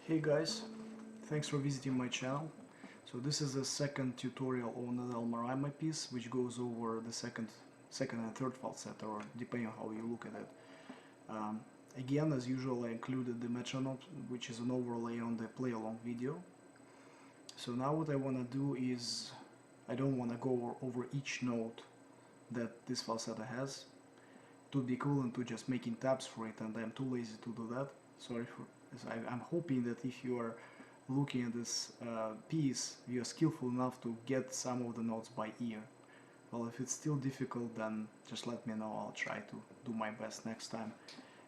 Hey guys, thanks for visiting my channel. So this is the second tutorial on the Almoraima piece, which goes over the second and third falsetto, or depending on how you look at it. Again, as usual, I included the metronome, which is an overlay on the play-along video. So now what I want to do is, I don't want to go over each note that this falsetto has. It would be equivalent to just making tabs for it, and I'm too lazy to do that. Sorry for this. I'm hoping that if you are looking at this piece, you are skillful enough to get some of the notes by ear. Well, if it's still difficult, then just let me know. I'll try to do my best next time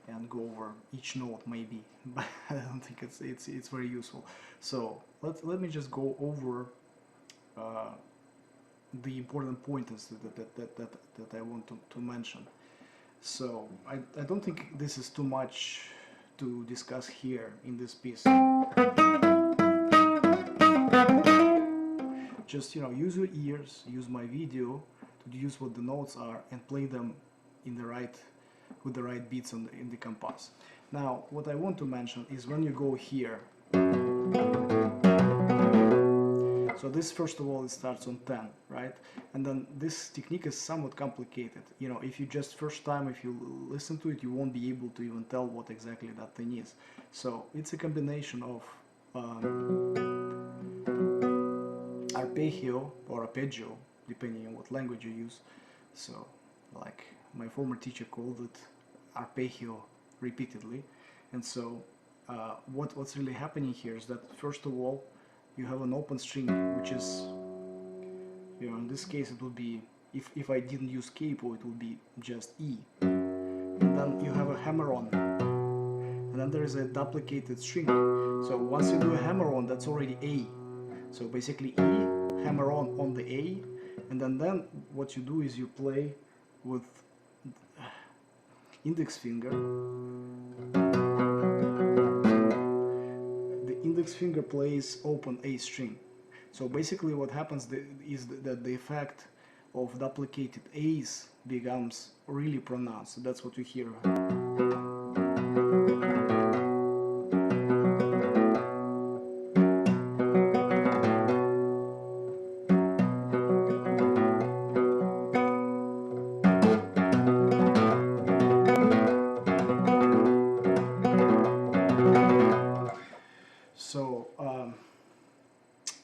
and go over each note, maybe, but I don't think it's very useful. So let me just go over the important pointers that I want to mention. So I don't think this is too much to discuss here in this piece. Just, use your ears, use my video to use what the notes are and play them in the with the right beats in the compass. Now, what I want to mention is when you go here. So this, first of all, it starts on 10, right? And then this technique is somewhat complicated. If you just first time, if you listen to it, you won't be able to even tell what exactly that thing is. So it's a combination of arpeggio or arpeggio, depending on what language you use. So, like my former teacher called it arpeggio repeatedly. And so what's really happening here is that, first of all, you have an open string, which is, in this case it would be, if I didn't use capo, it would be just E. And then you have a hammer-on, and then there is a duplicated string. So once you do a hammer-on, that's already A. So basically E, hammer-on on the A, and then what you do is you play with index finger. Index finger plays open A string. So basically what happens is that the effect of duplicated A's becomes really pronounced. So that's what you hear. So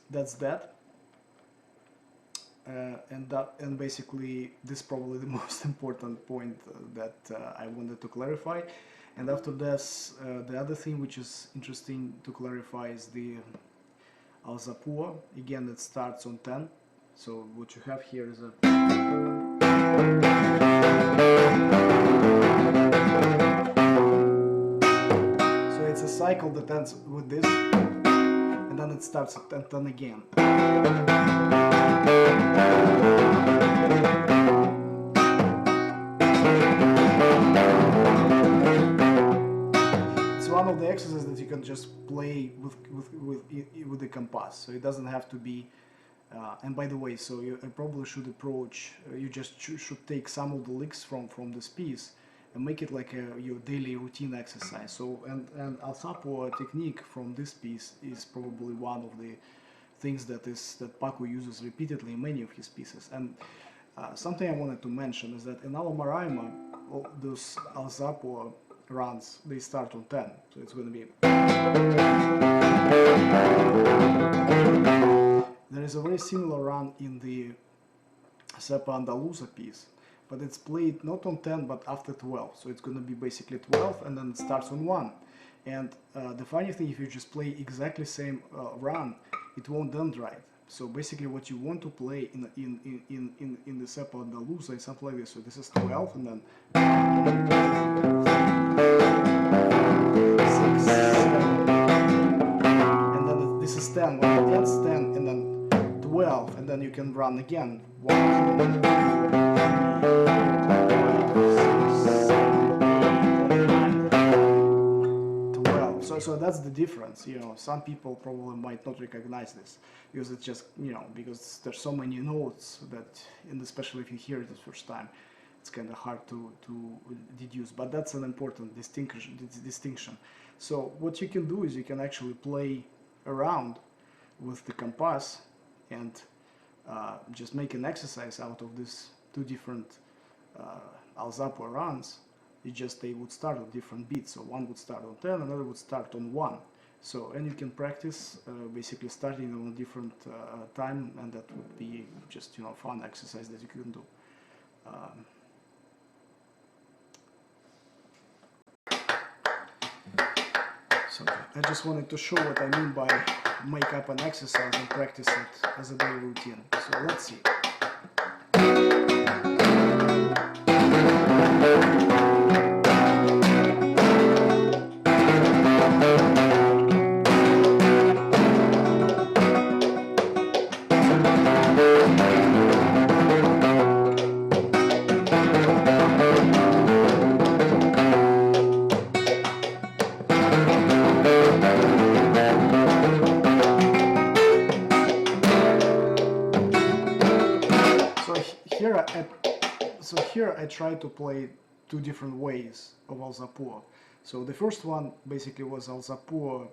that's that. And basically this is probably the most important point that I wanted to clarify. And after this, the other thing which is interesting to clarify is the alzapua. Again, it starts on 10. So what you have here is a it's a cycle that ends with this, and then it starts at 10 again. It's one of the exercises that you can just play with the compass, so it doesn't have to be. And by the way, so I probably should approach. You just should take some of the licks from this piece and make it like your daily routine exercise. So and alzapua technique from this piece is probably one of the things that Paco uses repeatedly in many of his pieces. And something I wanted to mention is that in Almoraima, those alzapua runs, they start on 10. So it's going to be. There is a very similar run in the Cepa Andaluza piece, but it's played not on 10 but after 12, so it's going to be basically 12 and then it starts on 1. And the funny thing, if you just play exactly same run, it won't end right. So basically what you want to play in the Cepa Andaluza is something like this. So this is 12 and then 6, 7, and then this is 10. When it ends 10 and then 12, and then you can run again. 1, 2, 3, 4, 5, 6, 7, 8, 9, 12. So that's the difference. Some people probably might not recognize this because it's just, because there's so many notes that, and especially if you hear it the first time, it's kind of hard to deduce, but that's an important distinction. So what you can do is you can actually play around with the compass and just make an exercise out of these two different Alzapo runs. They would start at different beats. So one would start on 10, another would start on 1. So, and you can practice basically starting on a different time, and that would be just, fun exercise that you can do. So I just wanted to show what I mean by make up an exercise and practice it as a daily routine. So let's see. So here I try to play two different ways of Alzapo. So the first one basically was Alzapo,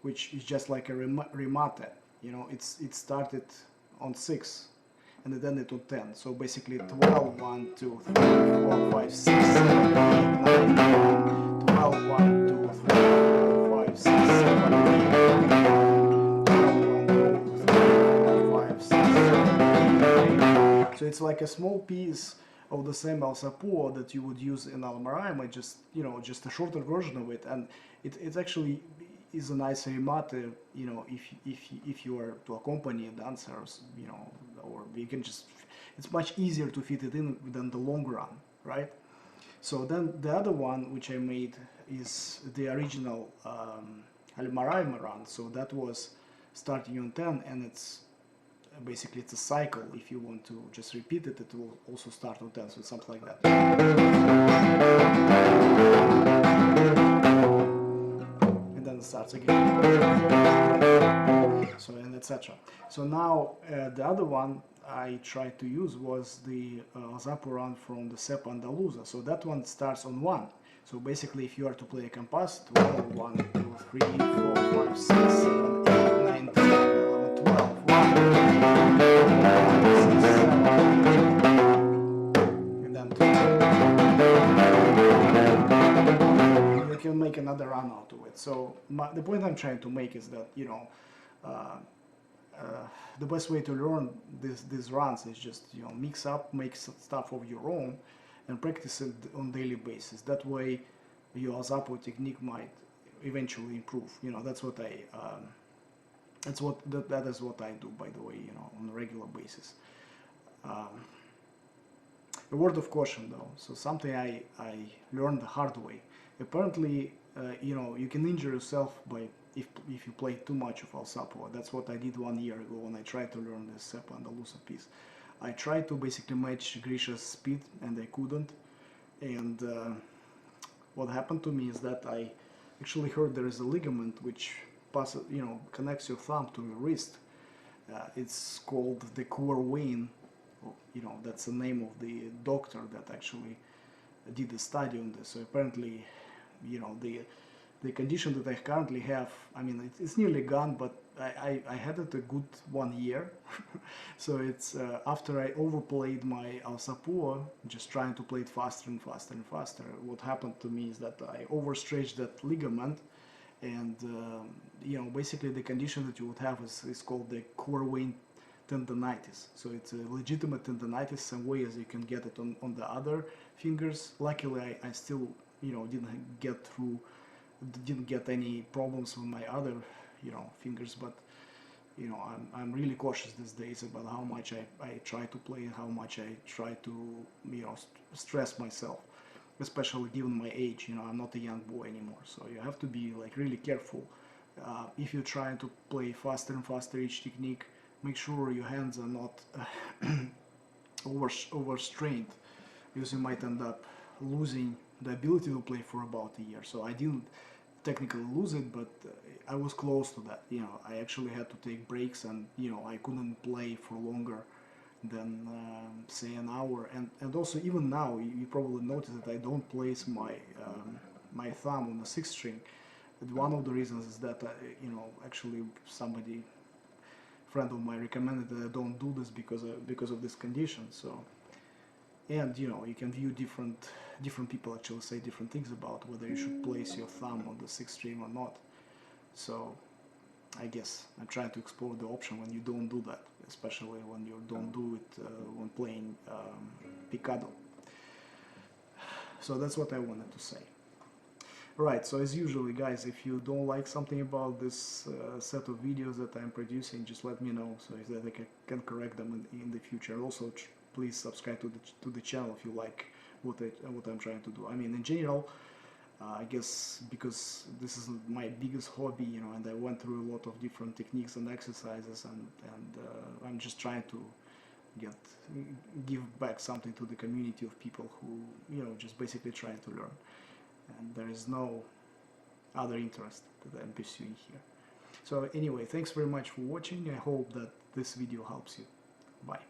which is just like a remate. It started on 6 and then it on 10. So basically 12, 1, 2, 3, 4, 5, 6, 7, 8, 9, 10, 12, 1, 2, 3, 4, 5, 6, 7, 8, 9, 12, 1, 2, 3, 4, 5, 6, 7, 8. So it's like a small piece of the same Alzapo that you would use in Almoraima, just a shorter version of it, and it actually is a nice remate, if you are to accompany a dancer, or you can just, it's much easier to fit it in than the long run, right? So then the other one which I made is the original Almoraima run, so that was starting on 10, and it's a cycle. If you want to just repeat it, it will also start on 10, so it's something like that. And then it starts again. So, and etc. So now the other one I tried to use was the Alzapo run from the Cepa Andaluza. So that one starts on 1. So basically, if you are to play a compass, 12, 1, 2, 3, 4, 5, 6, 7, 8, 9, 10, 11, 12, 1, 2, 3, 4, 5, 6, 7, 8, and then 2. You can make another run out of it. So the point I'm trying to make is that, the best way to learn these runs is just, mix up, make stuff of your own, and practice it on daily basis. That way, your Alzapo technique might eventually improve. That's what that is what I do, by the way, on a regular basis. A word of caution, though. So something I learned the hard way. Apparently, you can injure yourself if you play too much of Alzapo. That's what I did 1 year ago when I tried to learn this Cepa Andaluza piece. I tried to basically match Grisha's speed, and I couldn't. And what happened to me is that I actually heard there is a ligament which connects your thumb to your wrist. It's called the core vein. That's the name of the doctor that actually did the study on this. So apparently, the condition that I currently have, it's nearly gone, but I had it a good 1 year. So it's after I overplayed my Alzapo, just trying to play it faster and faster and faster, what happened to me is that I overstretched that ligament, and basically the condition that you would have is called the core vein tendonitis. So it's a legitimate tendonitis, same way as you can get it on the other fingers. Luckily, I still didn't get any problems with my other fingers, but I'm really cautious these days about how much I try to play and how much I try to stress myself, especially given my age. I'm not a young boy anymore, so you have to be really careful. If you're trying to play faster and faster each technique, make sure your hands are not overstrained, because you might end up losing the ability to play for about a year. So I didn't technically lose it, but I was close to that. I actually had to take breaks, and I couldn't play for longer than say an hour. And also even now you probably notice that I don't place my thumb on the sixth string. And one of the reasons is that actually somebody friend of mine recommended that I don't do this because of this condition. So, and you can view different people actually say different things about whether you should place your thumb on the sixth string or not. So I guess I'm trying to explore the option when you don't do that, especially when you don't do it when playing picado. So that's what I wanted to say. Right, so as usually guys, if you don't like something about this set of videos that I'm producing, just let me know so that I can correct them in the future. Also, please subscribe to the channel if you like what I'm trying to do. I mean, in general, I guess because this is my biggest hobby, and I went through a lot of different techniques and exercises, and I'm just trying to give back something to the community of people who just basically trying to learn, and there is no other interest that I'm pursuing here. So anyway, thanks very much for watching. I hope that this video helps you. Bye.